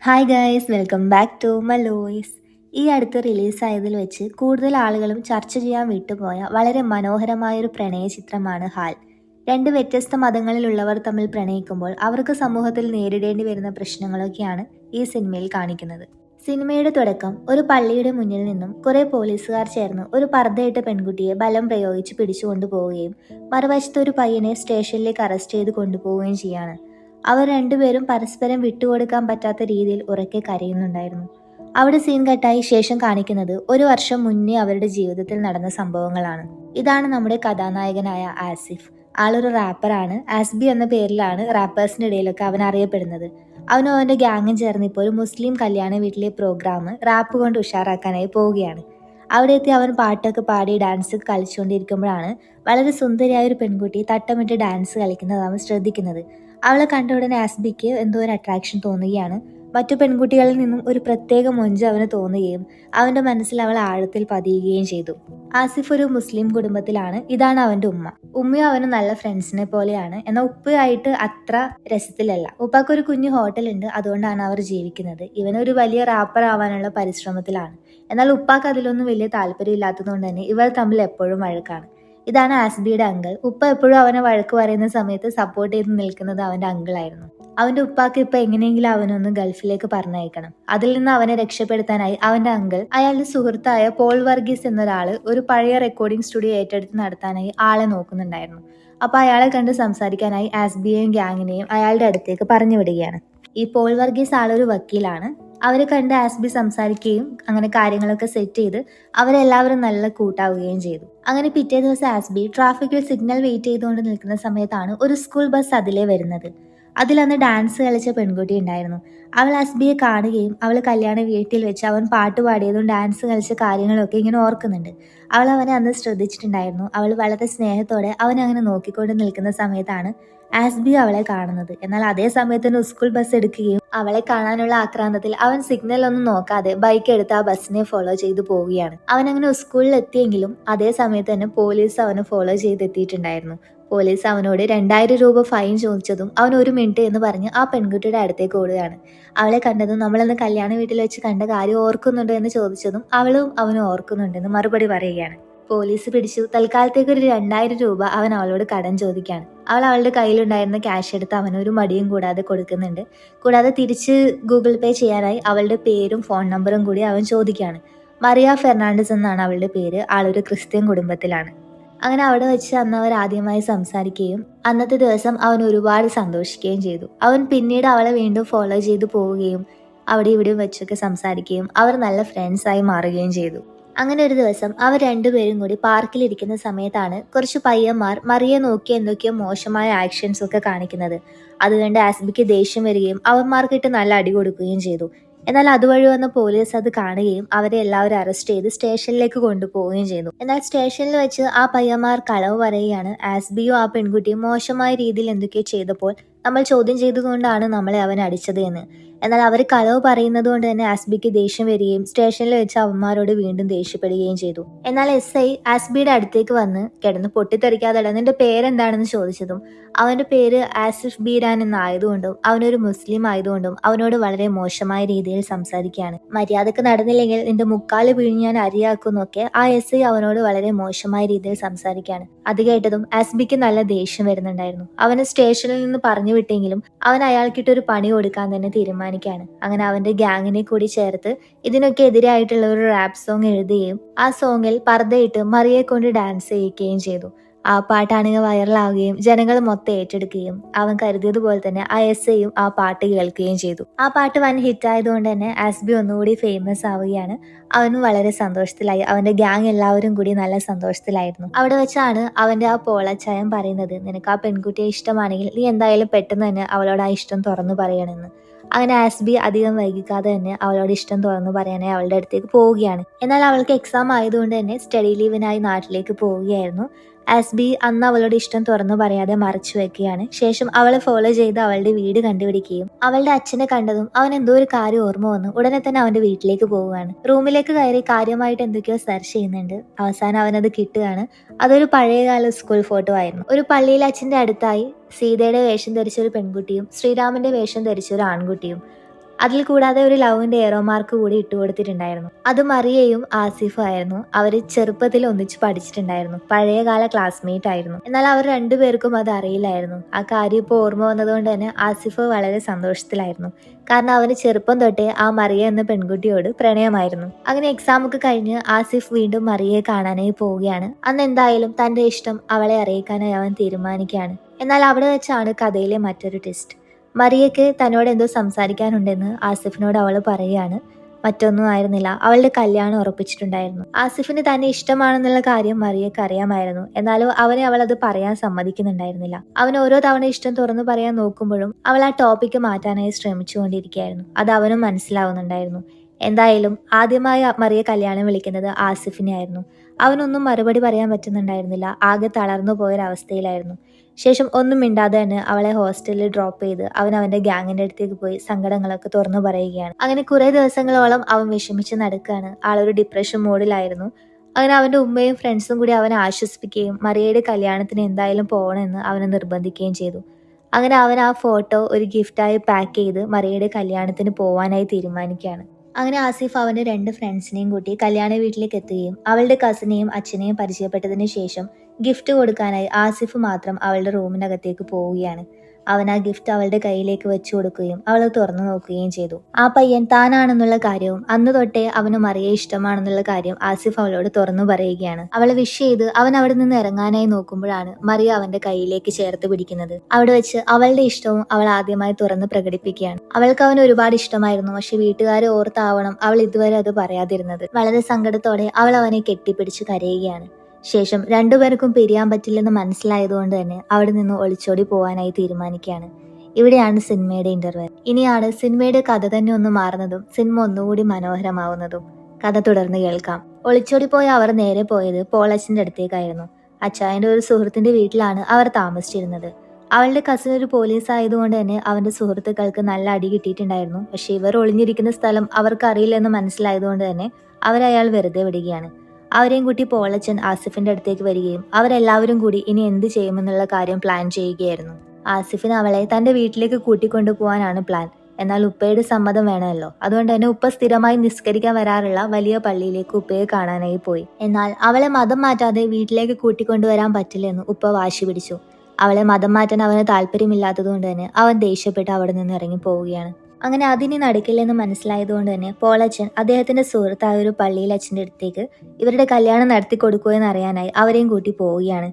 Hi guys, welcome back to മലോയ്സ്. ഈ അടുത്ത് റിലീസായതിൽ വെച്ച് കൂടുതൽ ആളുകളും ചർച്ച ചെയ്യാൻ വിട്ടുപോയ വളരെ മനോഹരമായൊരു പ്രണയ ചിത്രമാണ് ഹാൽ. രണ്ട് വ്യത്യസ്ത മതങ്ങളിലുള്ളവർ തമ്മിൽ പ്രണയിക്കുമ്പോൾ അവർക്ക് സമൂഹത്തിൽ നേരിടേണ്ടി വരുന്ന പ്രശ്നങ്ങളൊക്കെയാണ് ഈ സിനിമയിൽ കാണിക്കുന്നത്. സിനിമയുടെ തുടക്കം ഒരു പള്ളിയുടെ മുന്നിൽ നിന്നും കുറെ പോലീസുകാർ ചേർന്ന് ഒരു പർദ്ദയിട്ട പെൺകുട്ടിയെ ബലം പ്രയോഗിച്ച് പിടിച്ചുകൊണ്ടു പോവുകയും മറുവശത്ത് ഒരു പയ്യനെ സ്റ്റേഷനിലേക്ക് അറസ്റ്റ് ചെയ്ത് കൊണ്ടുപോവുകയും ചെയ്യാണ്. അവർ രണ്ടുപേരും പരസ്പരം വിട്ടുകൊടുക്കാൻ പറ്റാത്ത രീതിയിൽ ഉറക്കെ കരയുന്നുണ്ടായിരുന്നു. അവിടെ സീൻ കട്ടായി ശേഷം കാണിക്കുന്നത് ഒരു വർഷം മുന്നേ അവരുടെ ജീവിതത്തിൽ നടന്ന സംഭവങ്ങളാണ്. ഇതാണ് നമ്മുടെ കഥാനായകനായ ആസിഫ്. ആളൊരു റാപ്പറാണ്. ആസ്ബി എന്ന പേരിലാണ് റാപ്പേഴ്സിന്റെ ഇടയിലൊക്കെ അവൻ അറിയപ്പെടുന്നത്. അവനും അവന്റെ ഗ്യാങ്ങും ചേർന്ന് ഇപ്പോൾ ഒരു മുസ്ലിം കല്യാണ വീട്ടിലെ പ്രോഗ്രാം റാപ്പ് കൊണ്ട് ഉഷാറാക്കാനായി പോവുകയാണ്. അവിടെ എത്തി അവൻ പാട്ടൊക്കെ പാടി ഡാൻസ് കളിച്ചുകൊണ്ടിരിക്കുമ്പോഴാണ് വളരെ സുന്ദരിയായ ഒരു പെൺകുട്ടി തട്ടമിട്ട് ഡാൻസ് കളിക്കുന്നത് അവൻ ശ്രദ്ധിക്കുന്നത്. അവളെ കണ്ട ഉടനെ ആസ്ബിക്ക് എന്തോ ഒരു അട്രാക്ഷൻ തോന്നുകയാണ്. മറ്റു പെൺകുട്ടികളിൽ നിന്നും ഒരു പ്രത്യേക മൊഞ്ച് അവന് തോന്നുകയും അവന്റെ മനസ്സിൽ അവൾ ആഴത്തിൽ പതിയുകയും ചെയ്തു. ആസിഫ് ഒരു മുസ്ലിം കുടുംബത്തിലാണ്. ഇതാണ് അവന്റെ ഉമ്മ. ഉമ്മയും അവനും നല്ല ഫ്രണ്ട്സിനെ പോലെയാണ്. എന്നാൽ ഉപ്പയായിട്ട് അത്ര രസത്തിലല്ല. ഉപ്പാക്ക് ഒരു കുഞ്ഞു ഹോട്ടലുണ്ട്, അതുകൊണ്ടാണ് അവർ ജീവിക്കുന്നത്. ഇവനൊരു വലിയ റാപ്പർ ആവാനുള്ള പരിശ്രമത്തിലാണ്. എന്നാൽ ഉപ്പാക്ക് അതിലൊന്നും വലിയ താല്പര്യമില്ലാത്തതുകൊണ്ട് തന്നെ ഇവർ തമ്മിൽ എപ്പോഴും വഴക്കാണ്. ഇതാണ് ആസ്ബിയുടെ അങ്കിൾ. ഉപ്പ എപ്പോഴും അവനെ വഴക്ക് പറയുന്ന സമയത്ത് സപ്പോർട്ട് ചെയ്ത് നിൽക്കുന്നത് അവന്റെ അങ്കിളായിരുന്നു. അവന്റെ ഉപ്പാക്ക് ഇപ്പൊ എങ്ങനെയെങ്കിലും അവനൊന്ന് ഗൾഫിലേക്ക് പറഞ്ഞയക്കണം. അതിൽ നിന്ന് അവനെ രക്ഷപ്പെടുത്താനായി അവന്റെ അങ്കിൾ അയാളുടെ സുഹൃത്തായ പോൾ വർഗീസ് എന്നൊരാള് ഒരു പഴയ റെക്കോർഡിംഗ് സ്റ്റുഡിയോ ഏറ്റെടുത്ത് നടത്താനായി ആളെ നോക്കുന്നുണ്ടായിരുന്നു. അപ്പൊ അയാളെ കണ്ട് സംസാരിക്കാനായി ആസ്ബിയെയും ഗ്യാങ്ങിനെയും അയാളുടെ അടുത്തേക്ക് പറഞ്ഞു വിടുകയാണ്. ഈ പോൾ വർഗീസ് ആളൊരു വക്കീലാണ്. അവരെ കണ്ട് ആസ്ബി സംസാരിക്കുകയും അങ്ങനെ കാര്യങ്ങളൊക്കെ സെറ്റ് ചെയ്ത് അവരെല്ലാവരും നല്ല കൂട്ടാവുകയും ചെയ്തു. അങ്ങനെ പിറ്റേ ദിവസം ആസ്ബി ട്രാഫിക്കിൽ സിഗ്നൽ വെയിറ്റ് ചെയ്തുകൊണ്ട് നിൽക്കുന്ന സമയത്താണ് ഒരു സ്കൂൾ ബസ് അതിലേ വരുന്നത്. അതിലന്ന് ഡാൻസ് കളിച്ച പെൺകുട്ടി ഉണ്ടായിരുന്നു. അവൾ ആസ്ബിയെ കാണുകയും അവൾ കല്യാണ വീട്ടിൽ വെച്ച് അവൻ പാട്ട് പാടിയതും ഡാൻസ് കളിച്ച കാര്യങ്ങളൊക്കെ ഇങ്ങനെ ഓർക്കുന്നുണ്ട്. അവൾ അവനെ അന്ന് ശ്രദ്ധിച്ചിട്ടുണ്ടായിരുന്നു. അവൾ വളരെ സ്നേഹത്തോടെ അവൻ അങ്ങനെ നോക്കിക്കൊണ്ട് നിൽക്കുന്ന സമയത്താണ് ആസ്ബി അവളെ കാണുന്നത്. എന്നാൽ അതേ സമയത്ത് തന്നെ സ്കൂൾ ബസ് എടുക്കുകയും അവളെ കാണാനുള്ള ആക്രാന്തത്തിൽ അവൻ സിഗ്നൽ ഒന്നും നോക്കാതെ ബൈക്ക് എടുത്ത് ആ ബസ്സിനെ ഫോളോ ചെയ്തു പോവുകയാണ്. അവൻ അങ്ങനെ സ്കൂളിൽ എത്തിയെങ്കിലും അതേ സമയത്ത് തന്നെ പോലീസ് അവനെ ഫോളോ ചെയ്തെത്തിയിട്ടുണ്ടായിരുന്നു. പോലീസ് അവനോട് 2000 രൂപ ഫൈൻ ചോദിച്ചതും അവൻ 1 മിനിറ്റ് എന്ന് പറഞ്ഞ് ആ പെൺകുട്ടിയുടെ അടുത്തേക്ക് ഓടുകയാണ്. അവളെ കണ്ടതും നമ്മളന്ന് കല്യാണ വീട്ടിൽ വെച്ച് കണ്ട കാര്യം ഓർക്കുന്നുണ്ടോ എന്ന് ചോദിച്ചതും അവളും അവനും ഓർക്കുന്നുണ്ടെന്ന് മറുപടി പറയുകയാണ്. പോലീസ് പിടിച്ചു. തൽക്കാലത്തേക്ക് ഒരു 2000 രൂപ അവൻ അവളോട് കടം ചോദിക്കുകയാണ്. അവൾ അവളുടെ കയ്യിലുണ്ടായിരുന്ന ക്യാഷ് എടുത്ത് അവനൊരു മടിയും കൂടാതെ കൊടുക്കുന്നുണ്ട്. കൂടാതെ തിരിച്ച് ഗൂഗിൾ പേ ചെയ്യാനായി അവളുടെ പേരും ഫോൺ നമ്പറും കൂടി അവൻ ചോദിക്കുകയാണ്. മറിയ ഫെർണാണ്ടസ് എന്നാണ് അവളുടെ പേര്. ആളൊരു ക്രിസ്ത്യൻ കുടുംബത്തിലാണ്. അങ്ങനെ അവിടെ വെച്ച് അന്ന് അവർ ആദ്യമായി സംസാരിക്കുകയും അന്നത്തെ ദിവസം അവൻ ഒരുപാട് സന്തോഷിക്കുകയും ചെയ്തു. അവൻ പിന്നീട് അവളെ വീണ്ടും ഫോളോ ചെയ്തു പോവുകയും അവിടെ ഇവിടെയും വെച്ചൊക്കെ സംസാരിക്കുകയും അവർ നല്ല ഫ്രണ്ട്സായി മാറുകയും ചെയ്തു. അങ്ങനെ ഒരു ദിവസം അവർ രണ്ടുപേരും കൂടി പാർക്കിലിരിക്കുന്ന സമയത്താണ് കുറച്ച് പയ്യന്മാർ മറിയെ നോക്കി എന്തൊക്കെയോ മോശമായ ആക്ഷൻസ് ഒക്കെ കാണിക്കുന്നത്. അതുകണ്ട് ആസ്ബിക്ക് ദേഷ്യം വരികയും അവന്മാർക്കിട്ട് നല്ല അടി കൊടുക്കുകയും ചെയ്തു. എന്നാൽ അതുവഴി വന്ന പോലീസ് അത് കാണുകയും അവരെ എല്ലാവരും അറസ്റ്റ് ചെയ്ത് സ്റ്റേഷനിലേക്ക് കൊണ്ടുപോവുകയും ചെയ്തു. എന്നാൽ സ്റ്റേഷനിൽ വെച്ച് ആ പയ്യന്മാർ കളവ് പറയുകയാണ്. ആസ്ബിയും ആ പെൺകുട്ടിയും മോശമായ രീതിയിൽ എന്തൊക്കെയോ ചെയ്തപ്പോൾ നമ്മൾ ചോദ്യം ചെയ്തുകൊണ്ടാണ് നമ്മളെ അവൻ അടിച്ചത് എന്ന്. എന്നാൽ അവർ കളവ് പറയുന്നത് കൊണ്ട് തന്നെ ആസ്ബിക്ക് ദേഷ്യം വരികയും സ്റ്റേഷനിൽ വെച്ച് അവന്മാരോട് വീണ്ടും ദേഷ്യപ്പെടുകയും ചെയ്തു. എന്നാൽ SI ആസ്ബിയുടെ അടുത്തേക്ക് വന്ന് കിടന്ന് പൊട്ടിത്തെറിക്കാതെ നിന്റെ പേരെന്താണെന്ന് ചോദിച്ചതും അവന്റെ പേര് ആസിഫ് ബീരാൻ എന്നായതുകൊണ്ടും അവനൊരു മുസ്ലിം ആയതുകൊണ്ടും അവനോട് വളരെ മോശമായ രീതിയിൽ സംസാരിക്കുകയാണ്. മര്യാദക്ക് നടന്നില്ലെങ്കിൽ നിന്റെ മുക്കാല് പിഴിഞ്ഞ് ഞാൻ അരിയാക്കുന്നൊക്കെ ആ SI അവനോട് വളരെ മോശമായ രീതിയിൽ സംസാരിക്കുകയാണ്. അത് കേട്ടതും ആസ്ബിക്ക് നല്ല ദേഷ്യം വരുന്നുണ്ടായിരുന്നു. അവന് സ്റ്റേഷനിൽ നിന്ന് പറഞ്ഞു വിട്ടെങ്കിലും അവൻ അയാൾക്കിട്ടൊരു പണി കൊടുക്കാൻ തന്നെ തീരുമാനിക്കുകയാണ്. അങ്ങനെ അവന്റെ ഗ്യാങ്ങിനെ കൂടി ചേർത്ത് ഇതിനൊക്കെ എതിരായിട്ടുള്ള ഒരു റാപ്പ് സോങ് എഴുതുകയും ആ സോങ്ങിൽ പർദ്ദയിട്ട് മറിയെ കൊണ്ട് ഡാൻസ് ചെയ്യിക്കുകയും ചെയ്തു. ആ പാട്ടാണെങ്കിൽ വൈറലാവുകയും ജനങ്ങൾ മൊത്തം ഏറ്റെടുക്കുകയും അവൻ കരുതിയതുപോലെ തന്നെ ആ SIയും ആ പാട്ട് കേൾക്കുകയും ചെയ്തു. ആ പാട്ട് വൻ ഹിറ്റ് ആയതുകൊണ്ട് തന്നെ ആസ്ബി ഒന്നുകൂടി ഫേമസ് ആവുകയാണ്. അവനും വളരെ സന്തോഷത്തിലായി. അവന്റെ ഗ്യാങ് എല്ലാവരും കൂടി നല്ല സന്തോഷത്തിലായിരുന്നു. അവിടെ വെച്ചാണ് അവന്റെ ആ പോളച്ചായം പറയുന്നത്, നിനക്ക് ആ പെൺകുട്ടിയെ ഇഷ്ടമാണെങ്കിൽ നീ എന്തായാലും പെട്ടെന്ന് തന്നെ അവളോട് ആ ഇഷ്ടം തുറന്നു പറയണമെന്ന്. അങ്ങനെ ആസ്ബി അധികം വൈകിക്കാതെ തന്നെ അവളോട് ഇഷ്ടം തുറന്നു പറയാനായി അവളുടെ അടുത്തേക്ക് പോവുകയാണ്. എന്നാൽ അവൾക്ക് എക്സാം ആയതുകൊണ്ട് തന്നെ സ്റ്റഡി ലീവിനായി നാട്ടിലേക്ക് പോവുകയായിരുന്നു. ആസ്ബി അന്ന് അവളുടെ ഇഷ്ടം തുറന്നു പറയാതെ മറച്ചു വെക്കുകയാണ്. ശേഷം അവളെ ഫോളോ ചെയ്ത് അവളുടെ വീട് കണ്ടുപിടിക്കുകയും അവളുടെ അച്ഛനെ കണ്ടതും അവൻ എന്തോ ഒരു കാര്യം ഓർമ്മ വന്നു ഉടനെ തന്നെ അവന്റെ വീട്ടിലേക്ക് പോവുകയാണ്. റൂമിലേക്ക് കയറി കാര്യമായിട്ട് എന്തൊക്കെയോ സെർച്ച് ചെയ്യുന്നുണ്ട്. അവസാനം അവനത് കിട്ടുകയാണ്. അതൊരു പഴയകാല സ്കൂൾ ഫോട്ടോ ആയിരുന്നു. ഒരു പള്ളിയിൽ അച്ഛന്റെ അടുത്തായി സീതയുടെ വേഷം ധരിച്ച ഒരു പെൺകുട്ടിയും ശ്രീരാമന്റെ വേഷം ധരിച്ച ഒരു ആൺകുട്ടിയും. അതിൽ കൂടാതെ ഒരു ലവിന്റെ ഏറോ മാർക്ക് കൂടി ഇട്ടുകൊടുത്തിട്ടുണ്ടായിരുന്നു. അത് മറിയയും ആസിഫും ആയിരുന്നു. അവർ ചെറുപ്പത്തിൽ ഒന്നിച്ച് പഠിച്ചിട്ടുണ്ടായിരുന്നു, പഴയകാല ക്ലാസ്മേറ്റ് ആയിരുന്നു. എന്നാൽ അവർ രണ്ടുപേർക്കും അത് അറിയില്ലായിരുന്നു. ആ കാര്യം ഇപ്പോൾ ഓർമ്മ വന്നതുകൊണ്ട് തന്നെ ആസിഫ് വളരെ സന്തോഷത്തിലായിരുന്നു. കാരണം അവന് ചെറുപ്പം തൊട്ടേ ആ മറിയ എന്ന പെൺകുട്ടിയോട് പ്രണയമായിരുന്നു. അങ്ങനെ എക്സാം ഒക്കെ കഴിഞ്ഞ് ആസിഫ് വീണ്ടും മറിയയെ കാണാനായി പോവുകയാണ്. അന്ന് എന്തായാലും തന്റെ ഇഷ്ടം അവളെ അറിയിക്കാനായി അവൻ തീരുമാനിക്കുകയാണ്. എന്നാൽ അവിടെ വെച്ചാണ് കഥയിലെ മറ്റൊരു ട്വിസ്റ്റ്. മറിയയ്ക്ക് തന്നോട് എന്തോ സംസാരിക്കാനുണ്ടെന്ന് ആസിഫിനോട് അവൾ പറയുകയാണ്. മറ്റൊന്നും ആയിരുന്നില്ല, അവളുടെ കല്യാണം ഉറപ്പിച്ചിട്ടുണ്ടായിരുന്നു. ആസിഫിന് തന്നെ ഇഷ്ടമാണെന്നുള്ള കാര്യം മറിയയ്ക്ക് അറിയാമായിരുന്നു. എന്നാലും അവൾ അത് പറയാൻ സമ്മതിക്കുന്നുണ്ടായിരുന്നില്ല. അവൻ ഓരോ തവണ ഇഷ്ടം തുറന്നു പറയാൻ നോക്കുമ്പോഴും അവൾ ആ ടോപ്പിക്ക് മാറ്റാനായി ശ്രമിച്ചുകൊണ്ടിരിക്കുകയായിരുന്നു. അത് അവനും മനസ്സിലാവുന്നുണ്ടായിരുന്നു. എന്തായാലും ആദ്യമായി മറിയ കല്യാണം വിളിക്കുന്നത് ആസിഫിനെ ആയിരുന്നു. അവനൊന്നും മറുപടി പറയാൻ പറ്റുന്നുണ്ടായിരുന്നില്ല. ആകെ തളർന്നു പോയൊരവസ്ഥയിലായിരുന്നു. ശേഷം ഒന്നും മിണ്ടാതെ തന്നെ അവളെ ഹോസ്റ്റലിൽ ഡ്രോപ്പ് ചെയ്ത് അവൻ അവന്റെ ഗ്യാങ്ങിന്റെ അടുത്തേക്ക് പോയി സങ്കടങ്ങളൊക്കെ തുറന്നു പറയുകയാണ്. അങ്ങനെ കുറെ ദിവസങ്ങളോളം അവൻ വിഷമിച്ച് നടക്കുകയാണ്. ആളൊരു ഡിപ്രഷൻ മൂഡിലായിരുന്നു. അങ്ങനെ അവന്റെ ഉമ്മയും ഫ്രണ്ട്സും കൂടി അവനെ ആശ്വസിപ്പിക്കുകയും മറിയയുടെ കല്യാണത്തിന് എന്തായാലും പോകണമെന്ന് അവനെ നിർബന്ധിക്കുകയും ചെയ്തു. അങ്ങനെ അവൻ ആ ഫോട്ടോ ഒരു ഗിഫ്റ്റായി പാക്ക് ചെയ്ത് മറിയയുടെ കല്യാണത്തിന് പോവാനായി തീരുമാനിക്കുകയാണ്. അങ്ങനെ ആസിഫ് അവന്റെ 2 ഫ്രണ്ട്സിനെയും കൂട്ടി കല്യാണ വീട്ടിലേക്ക് എത്തുകയും അവളുടെ കസിനെയും അച്ഛനെയും പരിചയപ്പെട്ടതിന് ശേഷം ഗിഫ്റ്റ് കൊടുക്കാനായി ആസിഫ് മാത്രം അവളുടെ റൂമിനകത്തേക്ക് പോവുകയാണ്. അവൻ ആ ഗിഫ്റ്റ് അവളുടെ കയ്യിലേക്ക് വെച്ചു കൊടുക്കുകയും അവൾ തുറന്നു നോക്കുകയും ചെയ്തു. ആ പയ്യൻ താനാണെന്നുള്ള കാര്യവും അന്ന് തൊട്ടേ അവന് മറിയെ ഇഷ്ടമാണെന്നുള്ള കാര്യം ആസിഫ് അവളോട് തുറന്നു പറയുകയാണ്. അവളെ വിഷ് ചെയ്ത് അവൻ അവിടെ നിന്ന് ഇറങ്ങാനായി നോക്കുമ്പോഴാണ് മറിയ അവന്റെ കയ്യിലേക്ക് ചേർത്ത് പിടിക്കുന്നത്. അവിടെ വെച്ച് അവളുടെ ഇഷ്ടവും അവൾ ആദ്യമായി തുറന്ന് പ്രകടിപ്പിക്കുകയാണ്. അവൾക്ക് അവന് ഒരുപാട് ഇഷ്ടമായിരുന്നു. പക്ഷെ വീട്ടുകാരെ ഓർത്താവണം അവൾ ഇതുവരെ അത് പറയാതിരുന്നത്. വളരെ സങ്കടത്തോടെ അവൾ അവനെ കെട്ടിപ്പിടിച്ച് കരയുകയാണ്. ശേഷം രണ്ടുപേർക്കും പിരിയാൻ പറ്റില്ലെന്ന് മനസ്സിലായതുകൊണ്ട് തന്നെ അവിടെ നിന്ന് ഒളിച്ചോടി പോവാനായി തീരുമാനിക്കുകയാണ്. ഇവിടെയാണ് സിനിമയുടെ ഇന്റർവെൽ. ഇനിയാണ് സിനിമയുടെ കഥ തന്നെ ഒന്ന് മാറുന്നതും സിനിമ ഒന്നുകൂടി മനോഹരമാവുന്നതും. കഥ തുടർന്ന് കേൾക്കാം. ഒളിച്ചോടി പോയ അവർ നേരെ പോയത് പോളച്ചന്റെ അടുത്തേക്കായിരുന്നു. അച്ചായന്റെ ഒരു സുഹൃത്തിന്റെ വീട്ടിലാണ് അവർ താമസിച്ചിരുന്നത്. അവളുടെ കസിൻ ഒരു പോലീസ് ആയതുകൊണ്ട് തന്നെ അവന്റെ സുഹൃത്തുക്കൾക്ക് നല്ല അടി കിട്ടിയിട്ടുണ്ടായിരുന്നു. പക്ഷെ ഇവർ ഒളിഞ്ഞിരിക്കുന്ന സ്ഥലം അവർക്ക് അറിയില്ലെന്ന് മനസ്സിലായതുകൊണ്ട് തന്നെ അവരയാൾ വെറുതെ വിടുകയാണ്. അവരെയും കൂട്ടി പോളച്ചൻ ആസിഫിന്റെ അടുത്തേക്ക് വരികയും അവരെല്ലാവരും കൂടി ഇനി എന്ത് ചെയ്യുമെന്നുള്ള കാര്യം പ്ലാൻ ചെയ്യുകയായിരുന്നു. ആസിഫിന് അവളെ തന്റെ വീട്ടിലേക്ക് കൂട്ടിക്കൊണ്ടു പോകാനാണ് പ്ലാൻ. എന്നാൽ ഉപ്പയുടെ സമ്മതം വേണമല്ലോ. അതുകൊണ്ട് തന്നെ ഉപ്പ സ്ഥിരമായി നിസ്കരിക്കാൻ വരാറുള്ള വലിയ പള്ളിയിലേക്ക് ഉപ്പയെ കാണാനായി പോയി. എന്നാൽ അവളെ മതം മാറ്റാതെ വീട്ടിലേക്ക് കൂട്ടിക്കൊണ്ടുവരാൻ പറ്റില്ലെന്ന് ഉപ്പ വാശി പിടിച്ചു. അവളെ മതം മാറ്റാൻ അവന് താല്പര്യമില്ലാത്തതുകൊണ്ട് തന്നെ അവൻ ദേഷ്യപ്പെട്ട് അവിടെ നിന്ന് ഇറങ്ങി പോവുകയാണ്. അങ്ങനെ അതിനി നടക്കില്ലെന്ന് മനസ്സിലായതുകൊണ്ട് തന്നെ പോളച്ചൻ അദ്ദേഹത്തിന്റെ സുഹൃത്തായ ഒരു പള്ളിയിൽ അച്ഛൻ്റെ അടുത്തേക്ക് ഇവരുടെ കല്യാണം നടത്തി കൊടുക്കുമെന്ന് അറിയാനായി അവരെയും കൂട്ടി പോവുകയാണ്.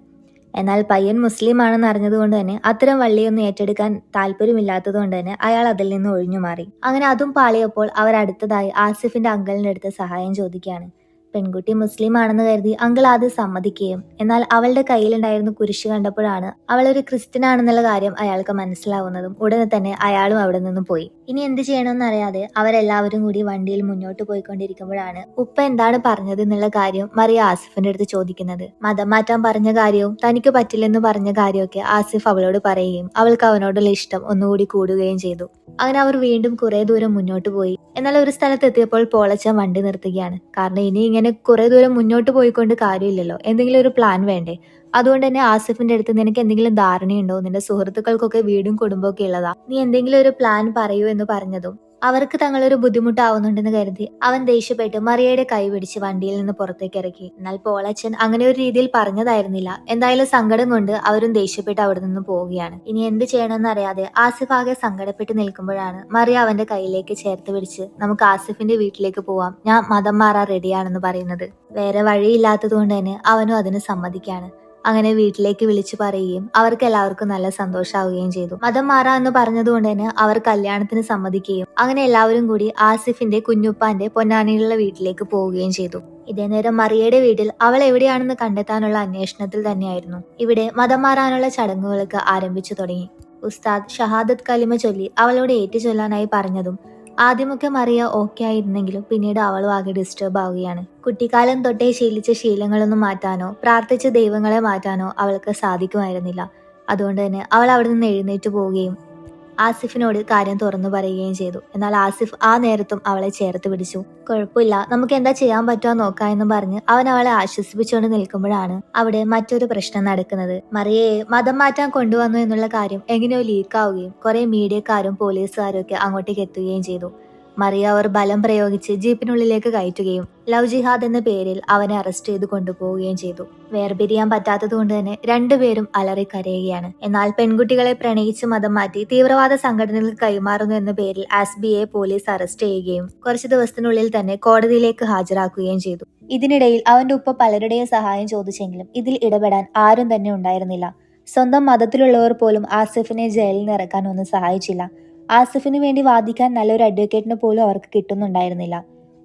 എന്നാൽ പയ്യൻ മുസ്ലിം ആണെന്ന് അറിഞ്ഞതുകൊണ്ട് തന്നെ അത്തരം വള്ളിയൊന്നും ഏറ്റെടുക്കാൻ താല്പര്യമില്ലാത്തതുകൊണ്ട് തന്നെ അയാൾ അതിൽ നിന്ന് ഒഴിഞ്ഞു മാറി. അങ്ങനെ അതും പാളിയപ്പോൾ അവർ അടുത്തതായി ആസിഫിന്റെ അങ്കിളിന്റെ അടുത്ത് സഹായം ചോദിക്കുകയാണ്. പെൺകുട്ടി മുസ്ലിം ആണെന്ന് കരുതി അങ്കിൾ ആദ്യം സമ്മതിക്കുകയും എന്നാൽ അവളുടെ കയ്യിലുണ്ടായിരുന്ന കുരിശ് കണ്ടപ്പോഴാണ് അവളൊരു ക്രിസ്ത്യൻ ആണെന്നുള്ള കാര്യം അയാൾക്ക് മനസ്സിലാവുന്നതും ഉടനെ തന്നെ അയാളും അവിടെ നിന്നും പോയി. ഇനി എന്ത് ചെയ്യണമെന്ന് അറിയാതെ അവരെല്ലാവരും കൂടി വണ്ടിയിൽ മുന്നോട്ട് പോയിക്കൊണ്ടിരിക്കുമ്പോഴാണ് ഉപ്പ എന്താണ് പറഞ്ഞത് എന്നുള്ള കാര്യം മറിയ ആസിഫിന്റെ അടുത്ത് ചോദിക്കുന്നത്. മതം മാറ്റാൻ പറഞ്ഞ കാര്യവും തനിക്ക് പറ്റില്ലെന്ന് പറഞ്ഞ കാര്യമൊക്കെ ആസിഫ് അവളോട് പറയുകയും അവൾക്ക് അവനോടുള്ള ഇഷ്ടം ഒന്നുകൂടി കൂടുകയും ചെയ്തു. അങ്ങനെ അവർ വീണ്ടും കുറെ ദൂരം മുന്നോട്ട് പോയി. എന്നാൽ ഒരു സ്ഥലത്ത് എത്തിയപ്പോൾ പോളച്ചൻ വണ്ടി നിർത്തുകയാണ്. കാരണം ഇനി ഇങ്ങനെ കുറെ ദൂരം മുന്നോട്ട് പോയിക്കൊണ്ട് കാര്യമില്ലല്ലോ, എന്തെങ്കിലും ഒരു പ്ലാൻ വേണ്ടേ. അതുകൊണ്ട് തന്നെ ആസിഫിന്റെ അടുത്ത് നിനക്ക് എന്തെങ്കിലും ധാരണയുണ്ടോ, നിന്റെ സുഹൃത്തുക്കൾക്കൊക്കെ വീടും കുടുംബമൊക്കെ ഉള്ളതാ, നീ എന്തെങ്കിലും ഒരു പ്ലാൻ പറയൂ എന്ന് പറഞ്ഞതും അവർക്ക് തങ്ങളൊരു ബുദ്ധിമുട്ടാവുന്നുണ്ടെന്ന് കരുതി അവൻ ദേഷ്യപ്പെട്ട് മറിയയുടെ കൈ പിടിച്ച് വണ്ടിയിൽ നിന്ന് പുറത്തേക്ക് ഇറക്കി. എന്നാൽ പോളച്ചൻ അങ്ങനെ ഒരു രീതിയിൽ പറഞ്ഞതായിരുന്നില്ല. എന്തായാലും സങ്കടം കൊണ്ട് അവരും ദേഷ്യപ്പെട്ട് അവിടെ നിന്ന് പോവുകയാണ്. ഇനി എന്ത് ചെയ്യണമെന്ന് അറിയാതെ ആസിഫ് ആകെ സങ്കടപ്പെട്ട് നിൽക്കുമ്പോഴാണ് മറിയ അവന്റെ കയ്യിലേക്ക് ചേർത്ത് പിടിച്ച് നമുക്ക് ആസിഫിന്റെ വീട്ടിലേക്ക് പോവാം, ഞാൻ മതം മാറാൻ റെഡിയാണെന്ന് പറയുന്നത്. വേറെ വഴിയില്ലാത്തത് കൊണ്ട് തന്നെ അവനും അതിന് സമ്മതിക്കാണ്. അങ്ങനെ വീട്ടിലേക്ക് വിളിച്ചു പറയുകയും അവർക്ക് എല്ലാവർക്കും നല്ല സന്തോഷമാവുകയും ചെയ്തു. മതം മാറാ എന്ന് പറഞ്ഞതുകൊണ്ട് തന്നെ അവർ കല്യാണത്തിന് സമ്മതിക്കുകയും അങ്ങനെ എല്ലാവരും കൂടി ആസിഫിന്റെ കുഞ്ഞുപ്പാന്റെ പൊന്നാനിയിലുള്ള വീട്ടിലേക്ക് പോവുകയും ചെയ്തു. ഇതേ നേരം മറിയയുടെ വീട്ടിൽ അവൾ എവിടെയാണെന്ന് കണ്ടെത്താനുള്ള അന്വേഷണത്തിൽ തന്നെയായിരുന്നു. ഇവിടെ മതം മാറാനുള്ള ചടങ്ങുകളൊക്കെ ആരംഭിച്ചു തുടങ്ങി. ഉസ്താദ് ഷഹാദത്ത് കലിമ ചൊല്ലി അവളോട് ഏറ്റുചൊല്ലാനായി പറഞ്ഞതും ആദ്യമൊക്കെ മറിയ ഓക്കെ ആയിരുന്നെങ്കിലും പിന്നീട് അവളും ആകെ ഡിസ്റ്റർബ് ആവുകയാണ്. കുട്ടിക്കാലം തൊട്ടേ ശീലിച്ച ശീലങ്ങളൊന്നും മാറ്റാനോ പ്രാർത്ഥിച്ച ദൈവങ്ങളെ മാറ്റാനോ അവൾക്ക് സാധിക്കുമായിരുന്നില്ല. അതുകൊണ്ട് തന്നെ അവൾ അവിടെ നിന്ന് എഴുന്നേറ്റ് പോവുകയും ആസിഫിനോട് കാര്യം തുറന്നു പറയുകയും ചെയ്തു. എന്നാൽ ആസിഫ് ആ നേരത്തും അവളെ ചേർത്ത് പിടിച്ചു. കുഴപ്പമില്ല, നമുക്ക് എന്താ ചെയ്യാൻ പറ്റുമോ നോക്കാം എന്ന് പറഞ്ഞ് അവൻ അവളെ ആശ്വസിപ്പിച്ചുകൊണ്ട് നിൽക്കുമ്പോഴാണ് അവിടെ മറ്റൊരു പ്രശ്നം നടക്കുന്നത്. മറിയയെ മതം മാറ്റാൻ കൊണ്ടുവന്നു എന്നുള്ള കാര്യം എങ്ങനെയോ ലീക്കാവുകയും കുറെ മീഡിയക്കാരും പോലീസുകാരും ഒക്കെ അങ്ങോട്ടേക്ക് എത്തുകയും ചെയ്തു. മറിയ അവർ ബലം പ്രയോഗിച്ച് ജീപ്പിനുള്ളിലേക്ക് കയറ്റുകയും ലവ് ജിഹാദ് എന്ന പേരിൽ അവനെ അറസ്റ്റ് ചെയ്ത് കൊണ്ടുപോവുകയും ചെയ്തു. വേർപിരിയാൻ പറ്റാത്തത് കൊണ്ട് തന്നെ രണ്ടുപേരും അലറിക്കരയുകയാണ്. എന്നാൽ പെൺകുട്ടികളെ പ്രണയിച്ച് മതം മാറ്റി തീവ്രവാദ സംഘടനകൾക്ക് കൈമാറുന്നു എന്ന പേരിൽ ആസ്ബിയെ പോലീസ് അറസ്റ്റ് ചെയ്യുകയും കുറച്ചു ദിവസത്തിനുള്ളിൽ തന്നെ കോടതിയിലേക്ക് ഹാജരാക്കുകയും ചെയ്തു. ഇതിനിടയിൽ അവന്റെ ഉപ്പ പലരുടെയും സഹായം ചോദിച്ചെങ്കിലും ഇതിൽ ഇടപെടാൻ ആരും തന്നെ ഉണ്ടായിരുന്നില്ല. സ്വന്തം മതത്തിലുള്ളവർ പോലും ആസിഫിനെ ജയിലിൽ നിന്ന് ഇറക്കാൻ ഒന്നും സഹായിച്ചില്ല. ആസിഫിന് വേണ്ടി വാദിക്കാൻ നല്ലൊരു അഡ്വക്കേറ്റിനെ പോലും അവർക്ക് കിട്ടുന്നുണ്ടായിരുന്നില്ല.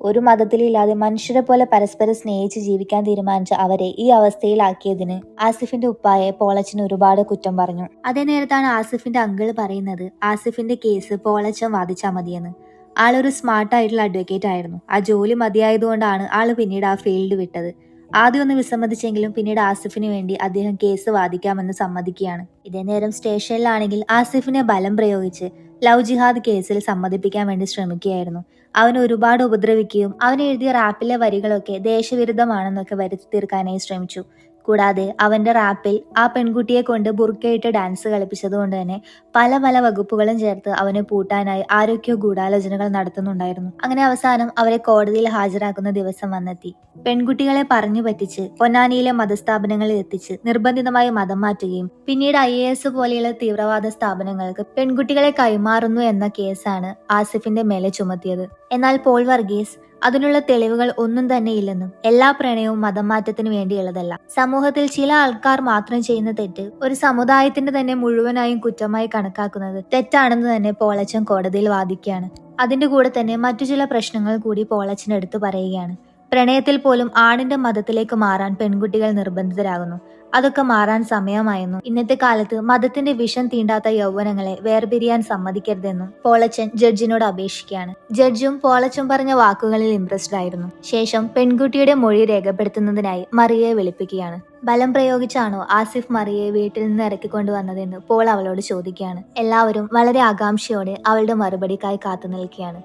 ഒരു മതത്തിലില്ലാതെ മനുഷ്യരെ പോലെ പരസ്പരം സ്നേഹിച്ച് ജീവിക്കാൻ തീരുമാനിച്ച അവരെ ഈ അവസ്ഥയിലാക്കിയതിന് ആസിഫിന്റെ ഉപ്പായെ പോളച്ചൻ ഒരുപാട് കുറ്റം പറഞ്ഞു. അതേ നേരത്താണ് ആസിഫിന്റെ അങ്കിള് പറയുന്നത് ആസിഫിന്റെ കേസ് പോളച്ചൻ വാദിച്ചാൽ മതിയെന്ന്. ആളൊരു സ്മാർട്ടായിട്ടുള്ള അഡ്വക്കേറ്റ് ആയിരുന്നു. ആ ജോലി മതിയായതുകൊണ്ടാണ് ആള് പിന്നീട് ആ ഫീൽഡ് വിട്ടത്. ആദ്യം ഒന്ന് വിസമ്മതിച്ചെങ്കിലും പിന്നീട് ആസിഫിന് വേണ്ടി അദ്ദേഹം കേസ് വാദിക്കാമെന്ന് സമ്മതിക്കുകയാണ്. ഇതേ നേരം സ്റ്റേഷനിലാണെങ്കിൽ ആസിഫിനെ ബലം പ്രയോഗിച്ച് ലവ് ജിഹാദ് കേസിൽ സമ്മതിപ്പിക്കാൻ വേണ്ടി ശ്രമിക്കുകയായിരുന്നു. അവനെ ഒരുപാട് ഉപദ്രവിക്കുകയും അവൻ എഴുതിയ റാപ്പിലെ വരികളൊക്കെ ദേശവിരുദ്ധമാണെന്നൊക്കെ വരുത്തി തീർക്കാനായി ശ്രമിച്ചു. കൂടാതെ അവന്റെ റാപ്പിൽ ആ പെൺകുട്ടിയെ കൊണ്ട് ബുർക്കയിട്ട് ഡാൻസ് കളിപ്പിച്ചതുകൊണ്ട് തന്നെ പല പല വകുപ്പുകളും ചേർത്ത് അവനെ പൂട്ടാനായി ആരൊക്കെയോ ഗൂഢാലോചനകൾ നടത്തുന്നുണ്ടായിരുന്നു. അങ്ങനെ അവസാനം അവരെ കോടതിയിൽ ഹാജരാക്കുന്ന ദിവസം വന്നെത്തി. പെൺകുട്ടികളെ പറഞ്ഞു പറ്റിച്ച് പൊന്നാനിയിലെ മതസ്ഥാപനങ്ങളിൽ എത്തിച്ച് നിർബന്ധിതമായി മതം മാറ്റുകയും പിന്നീട് IAS പോലെയുള്ള തീവ്രവാദ സ്ഥാപനങ്ങൾക്ക് പെൺകുട്ടികളെ കൈമാറുന്നു എന്ന കേസാണ് ആസിഫിന്റെ മേലെ ചുമത്തിയത്. എന്നാൽ പോൾ വർഗീസ് അതിനുള്ള തെളിവുകൾ ഒന്നും തന്നെ ഇല്ലെന്നും എല്ലാ പ്രണയവും മതം മാറ്റത്തിന് വേണ്ടിയുള്ളതല്ല, സമൂഹത്തിൽ ചില ആൾക്കാർ മാത്രം ചെയ്യുന്ന തെറ്റ് ഒരു സമുദായത്തിന്റെ തന്നെ മുഴുവനായും കുറ്റമായി കണക്കാക്കുന്നത് തെറ്റാണെന്ന് തന്നെ പോളച്ചൻ കോടതിയിൽ വാദിക്കുകയാണ്. അതിന്റെ കൂടെ തന്നെ മറ്റു ചില പ്രശ്നങ്ങൾ കൂടി പോളച്ചൻ എടുത്തു പറയുകയാണ്. പ്രണയത്തിൽ പോലും ആണിന്റെ മതത്തിലേക്ക് മാറാൻ പെൺകുട്ടികൾ നിർബന്ധിതരാകുന്നു. അതൊക്കെ മാറാൻ സമയമായെന്നും ഇന്നത്തെ കാലത്ത് മതത്തിന്റെ വിഷം തീണ്ടാത്ത യൗവനങ്ങളെ വേർപിരിയാൻ സമ്മതിക്കരുതെന്നും പോളച്ചൻ ജഡ്ജിനോട് അപേക്ഷിക്കുകയാണ്. ജഡ്ജും പോളച്ചൻ പറഞ്ഞ വാക്കുകളിൽ ഇംപ്രസ്ഡ് ആയിരുന്നു. ശേഷം പെൺകുട്ടിയുടെ മൊഴി രേഖപ്പെടുത്തുന്നതിനായി മറിയയെ വിളിപ്പിക്കുകയാണ്. ബലം പ്രയോഗിച്ചാണോ ആസിഫ് മറിയയെ വീട്ടിൽ നിന്ന് ഇറക്കിക്കൊണ്ടുവന്നതെന്ന് പോൾ അവളോട് ചോദിക്കുകയാണ്. എല്ലാവരും വളരെ ആകാംക്ഷയോടെ അവളുടെ മറുപടിക്കായി കാത്തു നിൽക്കുകയാണ്.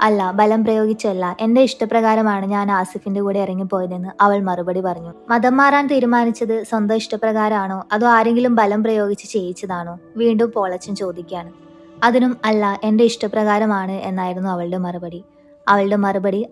അല്ല, ബലം പ്രയോഗിച്ചല്ല, എന്റെ ഇഷ്ടപ്രകാരമാണ് ഞാൻ ആസിഫിന്റെ കൂടെ ഇറങ്ങിപ്പോയതെന്ന് അവൾ മറുപടി പറഞ്ഞു. മതം മാറാൻ തീരുമാനിച്ചത് സ്വന്തം ഇഷ്ടപ്രകാരമാണോ അതോ ആരെങ്കിലും ബലം പ്രയോഗിച്ച് ചെയ്യിച്ചതാണോ? വീണ്ടും പോളച്ചൻ ചോദിക്കുകയാണ്. അതിനും അല്ല, എന്റെ ഇഷ്ടപ്രകാരമാണ് എന്നായിരുന്നു അവളുടെ മറുപടി.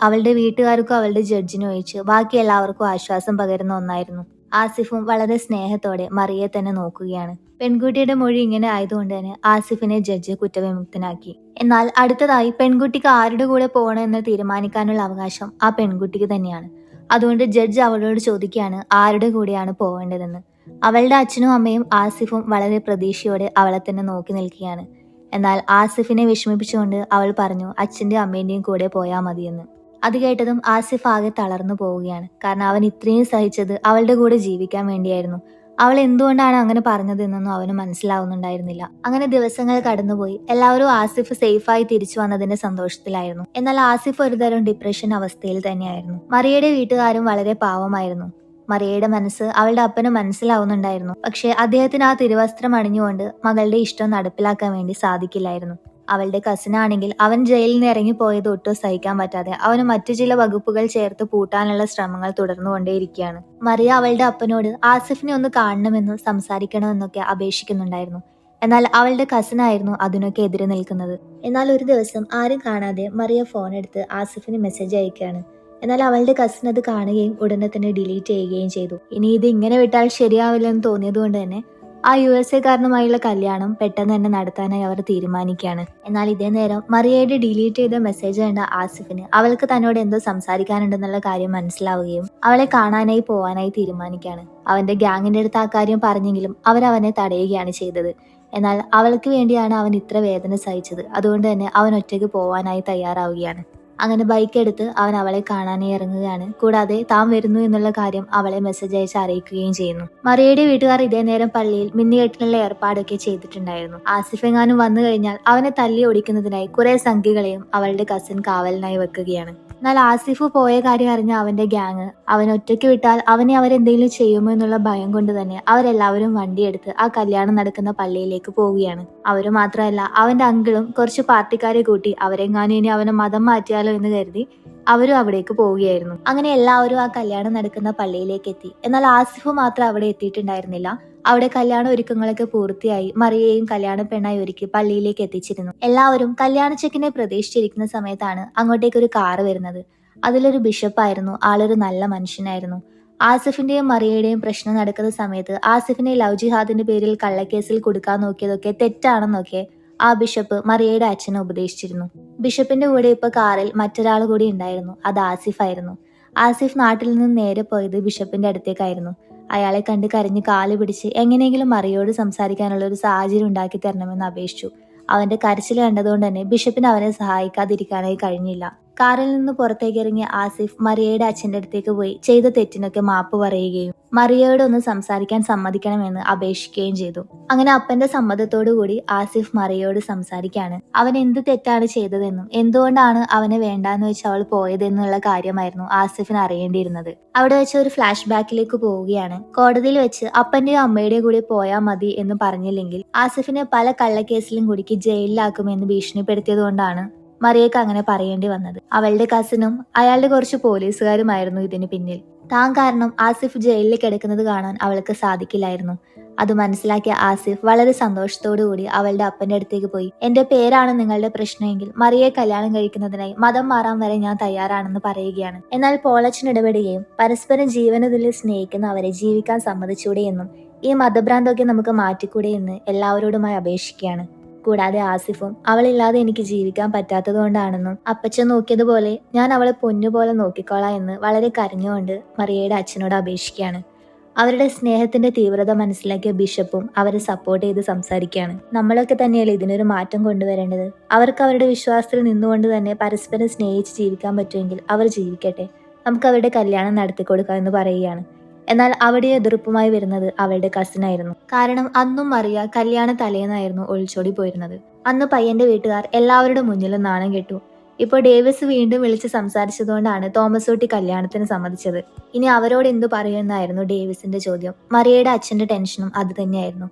അവളുടെ വീട്ടുകാർക്കും അവളുടെ ജഡ്ജിനും ഒഴിച്ച് ബാക്കി എല്ലാവർക്കും ആശ്വാസം പകരുന്ന ഒന്നായിരുന്നു. ആസിഫും വളരെ സ്നേഹത്തോടെ മറിയെ തന്നെ നോക്കുകയാണ്. പെൺകുട്ടിയുടെ മൊഴി ഇങ്ങനെ ആയതുകൊണ്ട് തന്നെ ആസിഫിനെ ജഡ്ജ് കുറ്റവിമുക്തനാക്കി. എന്നാൽ അടുത്തതായി പെൺകുട്ടിക്ക് ആരുടെ കൂടെ പോകണമെന്ന് തീരുമാനിക്കാനുള്ള അവകാശം ആ പെൺകുട്ടിക്ക് തന്നെയാണ്. അതുകൊണ്ട് ജഡ്ജ് അവളോട് ചോദിക്കുകയാണ് ആരുടെ കൂടെയാണ് പോവേണ്ടതെന്ന്. അവളുടെ അച്ഛനും അമ്മയും ആസിഫും വളരെ പ്രതീക്ഷയോടെ അവളെ തന്നെ നോക്കി നിൽക്കുകയാണ്. എന്നാൽ ആസിഫിനെ വിഷമിപ്പിച്ചുകൊണ്ട് അവൾ പറഞ്ഞു അച്ഛന്റെയും അമ്മേന്റെയും കൂടെ പോയാൽ മതിയെന്ന്. അത് കേട്ടതും ആസിഫ് ആകെ തളർന്നു പോവുകയാണ്. കാരണം അവൻ ഇത്രയും സഹിച്ചത് അവളുടെ കൂടെ ജീവിക്കാൻ വേണ്ടിയായിരുന്നു. അവൾ എന്തുകൊണ്ടാണ് അങ്ങനെ പറഞ്ഞതെന്നൊന്നും അവന് മനസ്സിലാവുന്നുണ്ടായിരുന്നില്ല. അങ്ങനെ ദിവസങ്ങൾ കടന്നുപോയി. എല്ലാവരും ആസിഫ് സേഫായി തിരിച്ചു വന്നതിന്റെ സന്തോഷത്തിലായിരുന്നു. എന്നാൽ ആസിഫ് ഒരുതരം ഡിപ്രഷൻ അവസ്ഥയിൽ തന്നെയായിരുന്നു. മറിയയുടെ വീട്ടുകാരും വളരെ പാവമായിരുന്നു. മറിയയുടെ മനസ്സ് അവളുടെ അപ്പന് മനസ്സിലാവുന്നുണ്ടായിരുന്നു. പക്ഷെ അദ്ദേഹത്തിന് ആ തിരുവസ്ത്രം അണിഞ്ഞുകൊണ്ട് മകളുടെ ഇഷ്ടം നടപ്പിലാക്കാൻ വേണ്ടി സാധിക്കില്ലായിരുന്നു. അവളുടെ കസിനാണെങ്കിൽ അവൻ ജയിലിൽ നിന്ന് ഇറങ്ങിപ്പോയത് ഒട്ടും സഹിക്കാൻ പറ്റാതെ അവന് മറ്റു ചില വകുപ്പുകൾ ചേർത്ത് പൂട്ടാനുള്ള ശ്രമങ്ങൾ തുടർന്നുകൊണ്ടേയിരിക്കുകയാണ്. മറിയ അവളുടെ അപ്പനോട് ആസിഫിനെ ഒന്ന് കാണണമെന്നും സംസാരിക്കണമെന്നൊക്കെ അപേക്ഷിക്കുന്നുണ്ടായിരുന്നു. എന്നാൽ അവളുടെ കസിനായിരുന്നു അതിനൊക്കെ എതിരെ നിൽക്കുന്നത്. എന്നാൽ ഒരു ദിവസം ആരും കാണാതെ മറിയ ഫോൺ എടുത്ത് ആസിഫിന് മെസ്സേജ് അയക്കുകയാണ്. എന്നാൽ അവളുടെ കസിൻ അത് കാണുകയും ഉടനെ തന്നെ ഡിലീറ്റ് ചെയ്യുകയും ചെയ്തു. ഇനി ഇത് ഇങ്ങനെ വിട്ടാൽ ശരിയാവില്ലെന്ന് തോന്നിയതുകൊണ്ട് തന്നെ ആ USA കാരനുമായുള്ള കല്യാണം പെട്ടെന്ന് തന്നെ നടത്താനായി അവർ തീരുമാനിക്കുകയാണ്. എന്നാൽ ഇതേ നേരം മറിയയുടെ ഡിലീറ്റ് ചെയ്ത മെസ്സേജ് കണ്ട ആസിഫിന് അവൾക്ക് തന്നോട് എന്തോ സംസാരിക്കാനുണ്ടെന്നുള്ള കാര്യം മനസ്സിലാവുകയും അവളെ കാണാനായി പോവാനായി തീരുമാനിക്കുകയാണ്. അവന്റെ ഗ്യാങ്ങിന്റെ അടുത്ത് ആ കാര്യം പറഞ്ഞെങ്കിലും അവരവനെ തടയുകയാണ് ചെയ്തത്. എന്നാൽ അവൾക്ക് വേണ്ടിയാണ് അവൻ ഇത്ര വേദന സഹിച്ചത്. അതുകൊണ്ട് തന്നെ അവൻ ഒറ്റയ്ക്ക് പോവാനായി തയ്യാറാവുകയാണ്. അങ്ങനെ ബൈക്ക് എടുത്ത് അവൻ അവളെ കാണാനായി ഇറങ്ങുകയാണ്. കൂടാതെ താൻ വരുന്നു എന്നുള്ള കാര്യം അവളെ മെസ്സേജ് അയച്ച് അറിയിക്കുകയും ചെയ്യുന്നു. മറിയയുടെ വീട്ടുകാർ ഇതേ നേരം പള്ളിയിൽ മിന്നുകെട്ടിനുള്ള ഏർപ്പാടൊക്കെ ചെയ്തിട്ടുണ്ടായിരുന്നു. ആസിഫ് എങ്ങാനും വന്നു കഴിഞ്ഞാൽ അവനെ തല്ലി ഓടിക്കുന്നതിനായി കുറെ സംഖ്യകളെയും അവളുടെ കസിൻ കാവലിനായി വെക്കുകയാണ്. എന്നാൽ ആസിഫ് പോയ കാര്യം അറിഞ്ഞ അവന്റെ ഗ്യാങ് അവൻ ഒറ്റയ്ക്ക് വിട്ടാൽ അവനെ അവരെന്തെങ്കിലും ചെയ്യുമോ എന്നുള്ള ഭയം കൊണ്ട് തന്നെ അവരെല്ലാവരും വണ്ടിയെടുത്ത് ആ കല്യാണം നടക്കുന്ന പള്ളിയിലേക്ക് പോവുകയാണ്. അവര് മാത്രമല്ല, അവന്റെ അങ്കിളും കുറച്ച് പാർട്ടിക്കാരെ കൂട്ടി അവരെങ്ങാനും ഇനി അവനെ മതം മാറ്റിയാലോ എന്ന് കരുതി അവരും അവിടേക്ക് പോവുകയായിരുന്നു. അങ്ങനെ എല്ലാവരും ആ കല്യാണം നടക്കുന്ന പള്ളിയിലേക്ക് എത്തി. എന്നാൽ ആസിഫ് മാത്രം അവിടെ എത്തിയിട്ടുണ്ടായിരുന്നില്ല. അവിടെ കല്യാണ ഒരുക്കങ്ങളൊക്കെ പൂർത്തിയായി മറിയയെയും കല്യാണ പെണ്ണായി ഒരുക്കി പള്ളിയിലേക്ക് എത്തിച്ചിരുന്നു. എല്ലാവരും കല്യാണ ചെക്കിനെ പ്രതീക്ഷിച്ചിരിക്കുന്ന സമയത്താണ് അങ്ങോട്ടേക്ക് ഒരു കാറ് വരുന്നത്. അതിലൊരു ബിഷപ്പായിരുന്നു. ആളൊരു നല്ല മനുഷ്യനായിരുന്നു. ആസിഫിന്റെയും മറിയയുടെയും പ്രശ്നം നടക്കുന്ന സമയത്ത് ആസിഫിനെ ലവ് ജിഹാദിന്റെ പേരിൽ കള്ളക്കേസിൽ കൊടുക്കാൻ നോക്കിയതൊക്കെ തെറ്റാണെന്നൊക്കെ ആ ബിഷപ്പ് മറിയയുടെ അച്ഛനെ ഉപദേശിച്ചിരുന്നു. ബിഷപ്പിന്റെ കൂടെ ഇപ്പൊ കാറിൽ മറ്റൊരാൾ കൂടി ഉണ്ടായിരുന്നു. അത് ആസിഫ് ആയിരുന്നു. ആസിഫ് നാട്ടിൽ നിന്ന് നേരെ പോയത് ബിഷപ്പിന്റെ അടുത്തേക്കായിരുന്നു. അയാളെ കണ്ട് കരഞ്ഞ് കാല് പിടിച്ച് എങ്ങനെയെങ്കിലും മറിയോട് സംസാരിക്കാനുള്ള ഒരു സാഹചര്യം ഉണ്ടാക്കി തരണമെന്ന് അപേക്ഷിച്ചു. അവന്റെ കരച്ചിൽ കണ്ടതുകൊണ്ട് തന്നെ ബിഷപ്പിന് അവനെ സഹായിക്കാതിരിക്കാനായി കഴിഞ്ഞില്ല. കാറിൽ നിന്ന് പുറത്തേക്ക് ഇറങ്ങിയ ആസിഫ് മറിയയുടെ അച്ഛന്റെ അടുത്തേക്ക് പോയി ചെയ്ത തെറ്റിനൊക്കെ മാപ്പ് പറയുകയും മറിയയോട് ഒന്ന് സംസാരിക്കാൻ സമ്മതിക്കണമെന്ന് അപേക്ഷിക്കുകയും ചെയ്തു. അങ്ങനെ അപ്പന്റെ സമ്മതത്തോടു കൂടി ആസിഫ് മറിയയോട് സംസാരിക്കാണ്. അവൻ എന്ത് തെറ്റാണ് ചെയ്തതെന്നും എന്തുകൊണ്ടാണ് അവനെ വേണ്ടാന്ന് വെച്ച് അവൾ പോയതെന്നുള്ള കാര്യമായിരുന്നു ആസിഫിന് അറിയേണ്ടിയിരുന്നത്. അവിടെ വെച്ച് ഒരു ഫ്ലാഷ് ബാക്കിലേക്ക് പോവുകയാണ്. കോടതിയിൽ വെച്ച് അപ്പന്റെയോ അമ്മയുടെയോ കൂടി പോയാൽ മതി എന്ന് പറഞ്ഞില്ലെങ്കിൽ ആസിഫിനെ പല കള്ളക്കേസിലും കുടുക്കി ജയിലിലാക്കുമെന്ന് ഭീഷണിപ്പെടുത്തിയത് കൊണ്ടാണ് മറിയക്ക് അങ്ങനെ പറയേണ്ടി വന്നത്. അവളുടെ കസിനും അയാളുടെ കുറച്ച് പോലീസുകാരുമായിരുന്നു ഇതിന് പിന്നിൽ. താൻ കാരണം ആസിഫ് ജയിലിൽ കിടക്കുന്നത് കാണാൻ അവൾക്ക് സാധിക്കില്ലായിരുന്നു. അത് മനസ്സിലാക്കിയ ആസിഫ് വളരെ സന്തോഷത്തോടു കൂടി അവളുടെ അപ്പന്റെ അടുത്തേക്ക് പോയി എന്റെ പേരാണ് നിങ്ങളുടെ പ്രശ്നമെങ്കിൽ മറിയയെ കല്യാണം കഴിക്കുന്നതിനായി മതം മാറാൻ വരെ ഞാൻ തയ്യാറാണെന്ന് പറയുകയാണ്. എന്നാൽ പോളച്ചൻ ഇടപെടുകയും പരസ്പരം ജീവനതുല്യ സ്നേഹിക്കുന്ന അവരെ ജീവിക്കാൻ സമ്മതിച്ചൂടെ എന്നും ഈ മതഭ്രാന്തൊക്കെ നമുക്ക് മാറ്റിക്കൂടെ എന്ന് എല്ലാവരോടുമായി അപേക്ഷിക്കുകയാണ്. കൂടാതെ ആസിഫും അവളില്ലാതെ എനിക്ക് ജീവിക്കാൻ പറ്റാത്തത് കൊണ്ടാണെന്നും അപ്പച്ചൻ നോക്കിയതുപോലെ ഞാൻ അവളെ പൊന്നുപോലെ നോക്കിക്കോളാം എന്ന് വളരെ കരഞ്ഞുകൊണ്ട് മറിയയുടെ അച്ഛനോട് അപേക്ഷിക്കുകയാണ്. അവരുടെ സ്നേഹത്തിന്റെ തീവ്രത മനസ്സിലാക്കിയ ബിഷപ്പും അവരെ സപ്പോർട്ട് ചെയ്ത് സംസാരിക്കുകയാണ്. നമ്മളൊക്കെ തന്നെയല്ലേ ഇതിനൊരു മാറ്റം കൊണ്ടുവരേണ്ടത്. അവർക്ക് അവരുടെ വിശ്വാസത്തിൽ നിന്നുകൊണ്ട് തന്നെ പരസ്പരം സ്നേഹിച്ച് ജീവിക്കാൻ പറ്റുമെങ്കിൽ അവർ ജീവിക്കട്ടെ, നമുക്ക് അവരുടെ കല്യാണം നടത്തി കൊടുക്കാം എന്ന് പറയുകയാണ്. എന്നാൽ അവിടെ എതിർപ്പുമായി വരുന്നത് അവളുടെ കസിനായിരുന്നു. കാരണം അന്നും മറിയ കല്യാണ തലേന്നായിരുന്നു ഒളിച്ചോടി പോയിരുന്നത്. അന്ന് പയ്യന്റെ വീട്ടുകാർ എല്ലാവരുടെ മുന്നിലും നാണം കെട്ടു. ഇപ്പോൾ ഡേവിസ് വീണ്ടും വിളിച്ച് സംസാരിച്ചതുകൊണ്ടാണ് തോമസ് ഊട്ടി കല്യാണത്തിന് സമ്മതിച്ചത്. ഇനി അവരോട് എന്തു പറയുമെന്നായിരുന്നു ഡേവിസിന്റെ ചോദ്യം. മറിയയുടെ അച്ഛന്റെ ടെൻഷനും അത് തന്നെയായിരുന്നു.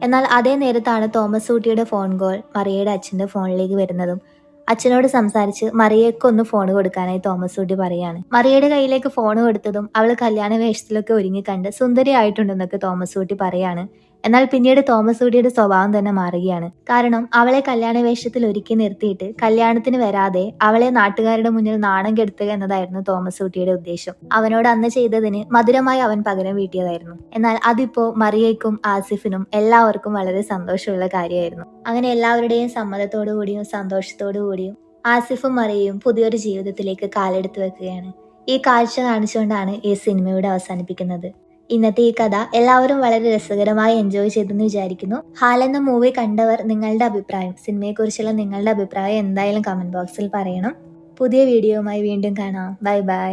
എന്നാൽ അതേ നേരത്താണ് തോമസ് ഊട്ടിയുടെ ഫോൺ കോൾ മറിയയുടെ അച്ഛന്റെ ഫോണിലേക്ക് വരുന്നതും. അച്ഛനോട് സംസാരിച്ച് മറിയയ്ക്ക് ഒന്ന് ഫോൺ കൊടുക്കാനായി തോമസ് ഊട്ടി പറയാണ്. മറിയയുടെ കയ്യിലേക്ക് ഫോൺ കൊടുത്തതും അവൾ കല്യാണ വേഷത്തിലൊക്കെ ഒരുങ്ങി കണ്ട് സുന്ദരിയായിട്ടുണ്ടെന്നൊക്കെ തോമസ് ഊട്ടി പറയാണ്. എന്നാൽ പിന്നീട് തോമസ് ഊട്ടിയുടെ സ്വഭാവം തന്നെ മാറുകയാണ്. കാരണം അവളെ കല്യാണ വേഷത്തിൽ ഒരുക്കി നിർത്തിയിട്ട് കല്യാണത്തിന് വരാതെ അവളെ നാട്ടുകാരുടെ മുന്നിൽ നാണം കെടുത്തുക എന്നതായിരുന്നു തോമസ് ഊട്ടിയുടെ ഉദ്ദേശം. അവനോട് അന്ന് ചെയ്തതിന് മധുരമായി അവൻ പകരം വീട്ടിയതായിരുന്നു. എന്നാൽ അതിപ്പോ മറിയയ്ക്കും ആസിഫിനും എല്ലാവർക്കും വളരെ സന്തോഷമുള്ള കാര്യമായിരുന്നു. അങ്ങനെ എല്ലാവരുടെയും സമ്മതത്തോടു കൂടിയും സന്തോഷത്തോടു കൂടിയും ആസിഫും മറിയയും പുതിയൊരു ജീവിതത്തിലേക്ക് കാലെടുത്ത് വെക്കുകയാണ്. ഈ കാഴ്ച കാണിച്ചുകൊണ്ടാണ് ഈ സിനിമയുടെ അവസാനിപ്പിക്കുന്നത്. ഇന്നത്തെ ഈ കഥ എല്ലാവരും വളരെ രസകരമായി എൻജോയ് ചെയ്തെന്ന് വിചാരിക്കുന്നു. ഹാൽ എന്ന മൂവി കണ്ടവർ നിങ്ങളുടെ അഭിപ്രായം, സിനിമയെക്കുറിച്ചുള്ള നിങ്ങളുടെ അഭിപ്രായം എന്തായാലും കമന്റ് ബോക്സിൽ പറയണം. പുതിയ വീഡിയോയുമായി വീണ്ടും കാണാം. Bye bye.